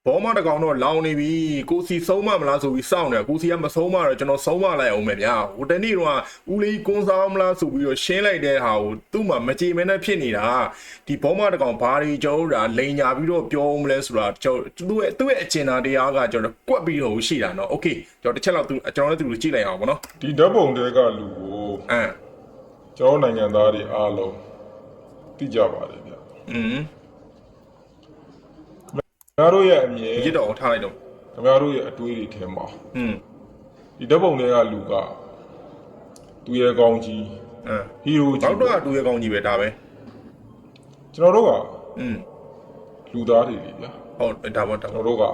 ဘောမတကောင်တော့လောင်နေပြီကိုစီဆုံးမမလားဆိုပြီးစောင့်နေကိုစီကမဆုံးမတော့ကျွန်တော်ဆုံးမလိုက်အောင်ပဲဗျာဟိုတနေ့တော့ဦးလေးကွန်းစားမလားဆိုပြီးတော့ရှင်းလိုက်တဲ့ဟာကိုသူ့မှာမကြည်မဲနဲ့ဖြစ်နေတာဒီဘောမတကောင်ဘာတွေကျွန်တော်တို့လိန်ညာပြီးတော့ပြောမလဲဆိုတာကျွန်တော်သူ့ရဲ့အကျဉ်းသားတရားကကျွန်တော်ကွက်ပြီးတော့ရှိတာเนาะโอเคကျွန်တော်တစ်ချက်လောက်ကျွန်တော်လည်းသူ့ကိုကြည့်လိုက်အောင်ဗောနော်ဒီဓာတ်ပုံတွေကလူကိုကျွန်တော်နိုင်ငံသားတွေအားလုံးသိကြပါတယ်ဗျခင်ဗျားတို့ရဲ့အမြင်ရစ်တော့ထားလိုက်တော့ခင်ဗျားတို့ရဲ့အတွေးတွေထဲမှာဒီဓာတ်ပုံတွေကလူကသူရဲ့ကောင်းကြီးဟီးရိုးကြီးတော့သူရဲ့ကောင်းကြီးပဲဒါပဲကျွန်တော်တို့ကလူသားတွေလေဗျာဟုတ်ဒါပေါ့ကျွန်တော်တို့က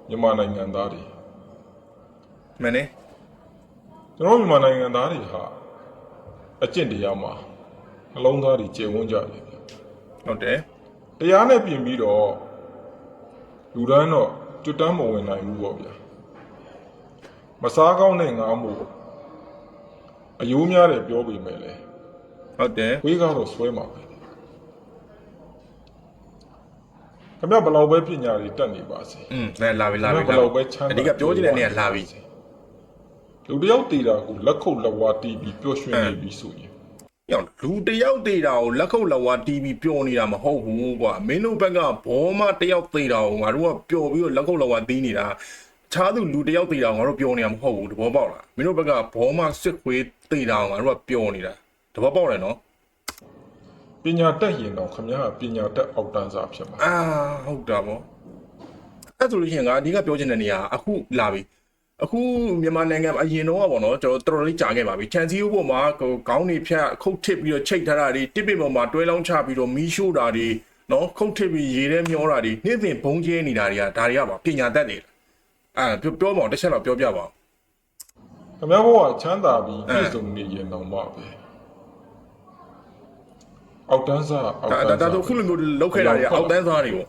မြန်မာနိုင်ငံသားတွေမင်းနေကျွန်တော်မြန်မာနိုင်ငံသားတွေဟာအကျင့်တရားမှာနှလုံးသားတွေကျေဝန်းကြတယ်ဗျာဟုတ်တယ်တရားနဲ့ပြင်ပြီးတော့လူတိုင်းတော့ကျွတ်တမ်းမဝင်နိုင်ဘူးပေါ့ဗျာမစားကောင်းတဲ့ငါးမို့အယိုးများတယ်ပြောပေမဲ့လေဟုတ်တယ်ဝေးကတော့ဆွဲမှာပဲခင်ဗျဘလောက်ပဲပညာတွေတက်နေပါစေလာပြီဘလောက်ပဲချမ်းအဓိကပြောချင်တဲ့နေရာလာပြီလူတယောက်တည်တာကိုလက်ခုပ်လက်ဝါးတီးပြီးပျော်ရွှင်နေပြီဆိုရင်လူတယောက်သေးတာကိုလက်ခုပ်လက်ဝါးတီးပြီးပျော်နေတာမဟုတ်ဘူးကွာမင်းတို့ဘက်ကဘောမတယောက်သေးတာကိုငါတို့ကပျော်ပြီးတော့လက်ခုပ်လက်ဝါးတီးနေတာခြားသူလူတယောက်သေးတာကိုငါတို့ပျော်နေတာမဟုတ်ဘူးတဘောပေါက်လားမင်းတို့ဘက်ကဘောမစစ်ခွေးသေးတာကိုငါတို့ကပျော်နေတာတဘောပေါက်တယ်နော်ပညာတက်ရင်တော့ခမရပညာတက်အောက်တန်းစားဖြစ်မှာဟုတ်တာပေါ့အဲ့ဆိုလို့ရှိရင်ငါအဓိကပြောချင်တဲ့နေရာအခုလာပြီအခုမြန်မာနိုင်ငံအရင်တော့ပေါ့နော်ကျွန်တော်တော်တော်လေးကြာခဲ့ပါပြီခြံစည်းဥပေါ်မှာခေါင်းတွေဖြတ်ခုတ်ထစ်ပြီးတော့ချိတ်ထားတာတွေတစ်ပင်ပေါ်မှာတွဲလောင်းချပြီးတော့မီးရှို့တာတွေနော်ခုတ်ထစ်ပြီးရေထဲမျောတာတွေနေ့စဉ်ဘုံကျဲနေတာတွေကဒါတွေကပါပညာတတ်တယ်ပြောပါအောင်တစ်ချက်တော့ပြောပြပါအောင်ခင်ဗျားဘောကချမ်းသာပြီးပြည့်စုံနေရင်တော့မှပဲအောက်တန်းစားဒါတော့ခုလိုမျိုးလောက်ခဲ့တာတွေအောက်တန်းစားတွေပေါ့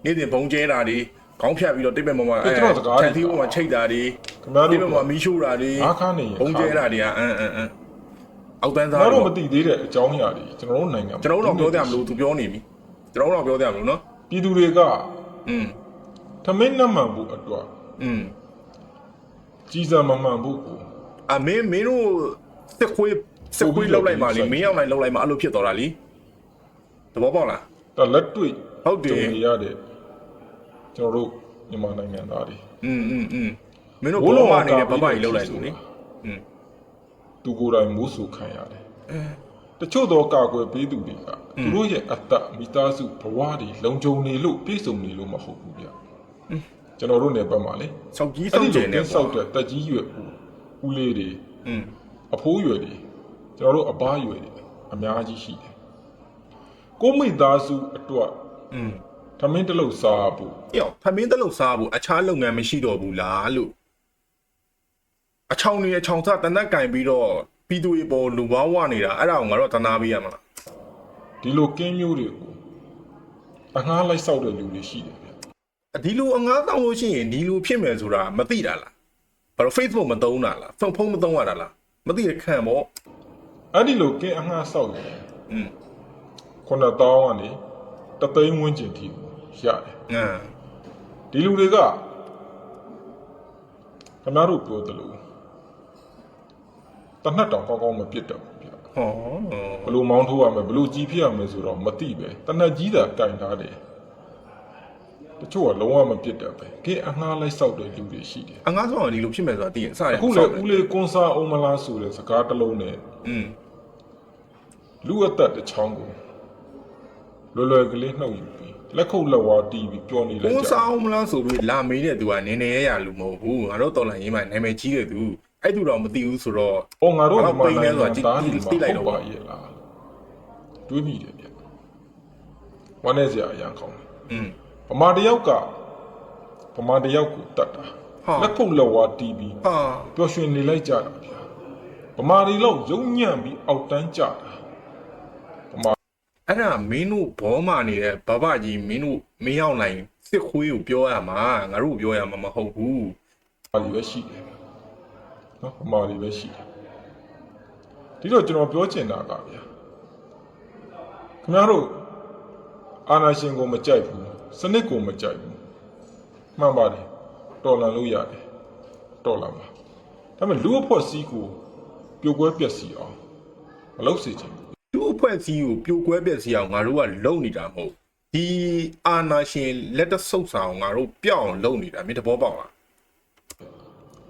နေ့စဉ်ဘုံကျဲတာတွေခေါင်းဖြတ်ပြီးတော့တိတ်ပဲမမခြံသီးပေါ်မှာချိတ်တာတွေတိတ်ပဲမမီးရှို့တာတွေဘုံကျဲတာတွေကအောက်တန်းသားတို့မသိသေးတဲ့အကြောင်းအရာတွေကျွန်တော်တို့နိုင်ငံကျွန်တော်တို့တော့ပြောကြမလို့သူပြောနေပြီကျွန်တော်တို့တော့ပြောကြမလို့နော်ပြည်သူတွေကထမင်းနှမှန်ဖို့အတွက်ကြီးစံမမှန်ဖို့ကိုမင်းတို့စစ်ခွေးလောက်လိုက်ပါလေမင်းရောက်လိုက်လောက်လိုက်မှအဲ့လိုဖြစ်သွားတာလीသဘောပေါက်လားဒါလက်တွေ့ဟုတ်တယ်ရတဲ့ကျွန်တော်တို့မြန်မာနိုင်ငံသားတွေမင်းတို့ဘောမအနေနဲ့ဘဘကြီးလောက်လိုက်သူလေသူကိုယ်တိုင်မိုးဆူခံရတယ်တချို့တော့ကာကွယ်ပေးသူတွေကသူတို့ရဲ့အသက်မိသားစုဘဝတွေလုံခြုံနေလို့ပြည့်စုံနေလို့မဟုတ်ဘူးဗျကျွန်တော်တို့နယ်ဘက်မှာလေစောက်ကြီးစောက်ကျင်နေစောက်တဲ့တက်ကြီးရွယ်ဦးလေးတွေအဖိုးရွယ်တွေကျွန်တော်တို့အဘရွယ်တွေအများကြီးရှိတယ်ကိုမိသားစုအတွက်ထမင်းတလုံးစားဖို့ထမင်းတလုံးစားဖို့အခြားလုပ်ငန်းမရှိတော့ဘူးလားလို့အချောင်းတွေအချောင်းစားတနက်ကင်ပြီးတော့ပြည်သူတွေပေါ်လူဘာဝနေတာအဲ့ဒါကိုငါတို့တနာပေးရမှာလားဒီလိုကင်းမျိုးတွေကိုအငှားလိုက်ဆောက်တဲ့လူတွေရှိတယ်ဗျဒီလိုအငှားဆောင်လို့ရှိရင်ဒီလိုဖြစ်မယ်ဆိုတာမသိတာလားဘာလို့ Facebook မသုံးတာလားဖုန်းမသုံးရတာလားမသိရခံပေါ့အဲ့ဒီလိုကင်းအငှားဆောက်ရင်9000ကနေတသိန်းဝန်းကျင်ထိရတယ်ဒီလူတွေကခင်ဗျားတို့ပြောသလိုတနတ်တောင်ကောင်းကောင်းမပြစ်တော့ဘူးဗျဘလို့မောင်းထိုးရမယ်ဘလို့ကြီးဖြစ်ရမယ်ဆိုတော့မသိပဲတနတ်ကြီးတာကင်ထားတယ်တချို့ကလုံးဝမပြစ်တတ်ပဲကဲအငှားလိုက်ဆောက်တဲ့လူတွေရှိတယ်အငှားဆောက်ရင်ဒီလိုဖြစ်မယ်ဆိုတာသိရင်အစရအခုလေဦးလေးကွန်ဆာအောင်မလားဆိုတဲ့စကားတစ်လုံးနဲ့လူအသက်တစ်ချောင်းကိုလွယ်ကလေးနှုတ်ယူပြီးလက်ခုပ်လက်ဝါးတီးပြီးပြောနေလိုက်ကြ။ကိုစားအောင်မလားဆိုပြီးလာမေးတဲ့သူကနည်းနည်းရလူမဟုတ်ဘူး။ငါတို့တော်လိုင်းရေးမှာနာမည်ကြီးတဲ့သူအဲ့သူတော့မသိဘူးဆိုတော့ငါတို့ပိန်နေဆိုတာတိလိုက်တော့ပါရဲ့လား။တွေးမိတယ်ဗျ။ဝမ်းနေစရာအရန်ကောင်းတယ်။ဗမာတယောက်ကဗမာတယောက်ကိုတတ်တာလက်ခုပ်လက်ဝါးတီးပြီးပျော်ရွှင်နေလိုက်ကြတာဗျာ။ဗမာတွေလောက်ယုံညံ့ပြီးအောက်တန်းကြတာအဲ့ဒါမင်းတို့ဘောမာနေတဲ့ဘဘကြီးမင်းတို့မင်းရောက်နိုင်စစ်ခွေးကိုပြောရမှာငါတို့ပြောရမှာမဟုတ်ဘူးဘာလို့ပဲရှိတယ်နော်ဗမာတွေပဲရှိတယ်ဒီတော့ကျွန်တော်ပြောချင်တာကဗျာခင်ဗျားတို့အာဏာရှင်ကိုမကြိုက်ဘူးစနစ်ကိုမကြိုက်ဘူး မှန်ပါတယ်တော်လန်လို့ရတယ်တော်လန်ပါဒါပေမဲ့လူအဖွဲ့စည်းကိုပြိုကွဲပျက်စီးအောင်မလုပ်စေချင်ဘူး လူအဖွဲ့အစည်းကိုပြိုကွဲပျက်စီးအောင်ငါတို့ကလုံနေတာမဟုတ်ဒီအာဏာရှင်လက်တဆုပ်ဆောင်ငါတို့ပြောင်းအောင်လုံနေတာမင်းသဘောပေါက်လား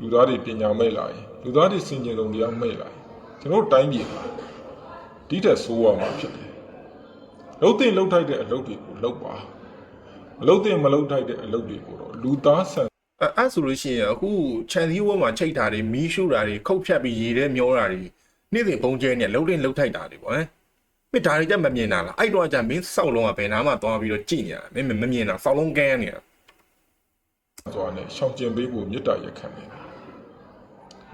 လူသားတွေပညာမဲ့လာရင်လူသားတွေစင်ကြယ်လုံးတရားမဲ့လာရင်ကျွန်တော်တိုင်းပြည်မှာဒီတက်ဆိုးရမှာဖြစ်တယ်လုံးသိလုံးထိုက်တဲ့အလုပ်တွေကိုလုပ်ပါမလုပ်သိမလုပ်ထိုက်တဲ့အလုပ်တွေကိုတော့လူသားဆန်အဲ့ဆိုလို့ရှိရင်အခုခြံစည်းဝေးမှာချိတ်တာတွေမီးရှို့တာတွေခုတ်ဖြတ်ပြီးရေထဲမျောတာတွေနေ့စဉ်ပုံကျဲနေလှုပ်တင်လှုပ်ထိုက်တာတွေပေါ့ဟမ်မင်းဒါတွေကြမမြင်တာလားအဲ့တော့ကြမင်းစောက်လုံးကဘယ်နာမှသွားပြီးတော့ကြည့်နေတာမင်းမမြင်တာစောက်လုံးကန်းနေတာ ဆိုတာနဲ့ရှောင်ကျင်ပေးဖို့မြစ်တာရက်ခံနေတာ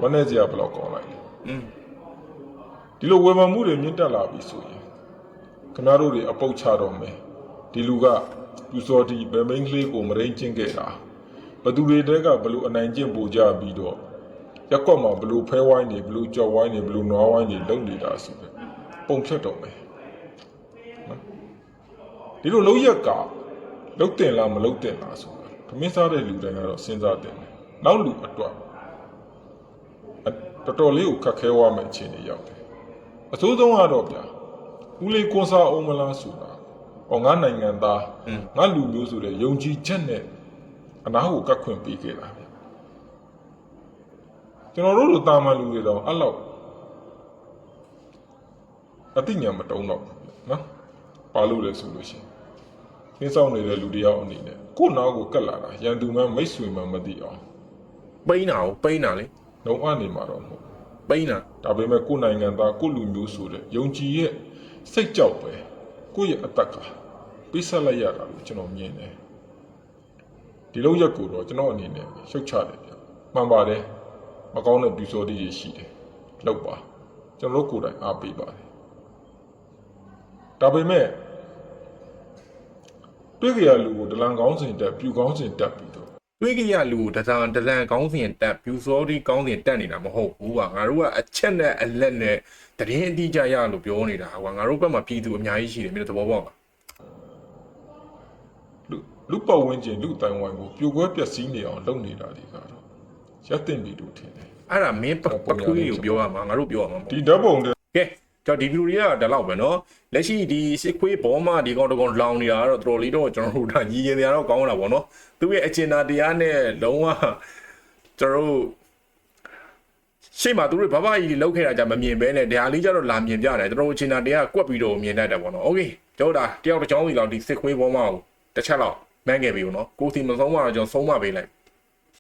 ဝမ်းနေစရာဘယ်တော့ကောင်းလိုက်လဲဒီလိုဝေဖန်မှုတွေမြင့်တက်လာပြီဆိုရင်ခင်ဗျားတို့တွေအပုတ်ချတော့မယ်ဒီလူကလူစော်ဒီဗမိန်ကလေးကိုမရင်းကျင့်ခဲ့တာဘသူတွေတဲကဘလို့အနိုင်ကျင့်ပူကြပြီးတော့ရက်ကွက်မှာဘလို့ဖဲဝိုင်းနေဘလို့ကြော်ဝိုင်းနေဘလို့နွားဝိုင်းနေလုံနေတာဆိုပဲပုံဖြတ်တော့မယ်နော်ဒီလိုလုံးရက်ကလုတ်တင်လားမလုတ်တင်လားဆိုတာသမင်းစားတဲ့လူတိုင်းကတော့စဉ်းစားတယ်နောက်လူအတွက်တော်တော်လေးကိုခက်ခဲသွားမယ့်အခြေအနေရောက်တယ်အဆိုးဆုံးကတော့ဗျာဦးလေးကွန်ဆာအောင်မလားဆိုတာငါနိုင်ငံသားငါလူမျိုးဆိုတဲ့ယုံကြည်ချက်နဲ့အနာကိုကတ်ခွင့်ပေးခဲ့တာဗျကျွန်တော်တို့လိုတာမန်လူတွေတော့အဲ့လောက်အသိဉာဏ်မတုံးတော့နော်ပါလို့လဲဆိုလို့ရှိရင်သင်ဆောင်နေတဲ့လူတယောက်အနေနဲ့ကိုယ့်နာကိုကတ်လာတာရန်သူမှမိတ်ဆွေမှမသိအောင် ပိန်းတာကိုပိန်းတာလေ လုံးအနေမှာတော့မဟုတ် ပိန်းတာ ဒါပေမဲ့ကိုယ်နိုင်ငံသားကိုလူမျိုးဆိုတဲ့ယုံကြည်ရဲ့စိတ်ကြောက်ပဲကိုယ့်ရဲ့အတက်ကပိဆက်လိုက်ရတာလို့ကျွန်တော်မြင်တယ်ဒီလိုရက်ကိုတော့ကျွန်တော်အနေနဲ့ရှုတ်ချတယ်ဗျမှန်ပါတယ်မကောင်းတဲ့ပြူစော်တွေရှိတယ်လောက်ပါကျွန်တော်ကိုယ်တိုင်အားပေးပါတယ်ဒါပေမဲ့တွေ့ကြရလူကိုဒလန်ကောင်းစဉ်တက်ပြူကောင်းစဉ်တက်ပြီးတော့ တွေးကြရလူတစားတလန်ကောင်းစဉ်တက်ပြူစောဒီကောင်းစဉ်တက်နေတာမဟုတ်ဘူးကွာငါတို့ကအချက်နဲ့အလက်နဲ့တရင်အတိအကျရလို့ပြောနေတာကွာငါတို့ဘက်မှာပြည်သူအများကြီးရှိတယ်မင်းတို့သဘောပေါက်လား လူပတ်ဝန်းကျင်လူတိုင်ဝိုင်းကိုပြိုကွဲပျက်စီးနေအောင်လုပ်နေတာတွေကတော့ရက်တင်ပြီလို့ထင်တယ်အဲ့ဒါမင်းပထွေးကိုပြောရမှာငါတို့ပြောရမှာမဟုတ် ဒီဓာတ်ပုံတွေ ကဲကျွန်တော်ဒီဗီဒီယိုတွေကဒါလောက်ပဲเนาะလက်ရှိဒီစစ်ခွေးဘောမဒီကောင်တကောင်လောင်နေတာကတော့တော်တော်လေးတော့ကျွန်တော်တို့ဒါညီရင်တရားတော့ကောင်းလာပါเนาะသူရဲ့အကျဉ်းသားတရားနဲ့လုံးဝကျွန်တော်တို့ရှေ့မှာသူတို့ဘာဘာကြီးလောက်ခဲ့တာကြမမြင်ပဲနဲ့ဒါလေးကြတော့လာမြင်ပြတယ်တော်တော်အကျဉ်းသားတရားကွက်ပြီးတော့မြင်တတ်တယ်ပေါ့เนาะโอเคကျွန်တော်ဒါတယောက်တစ်ချောင်းစီလောက်ဒီစစ်ခွေးဘောမကိုတစ်ချက်လောက်မန်းခဲ့ပြီပေါ့เนาะကိုစီမဆုံးမတော့ကျွန်တော်ဆုံးမပေးလိုက်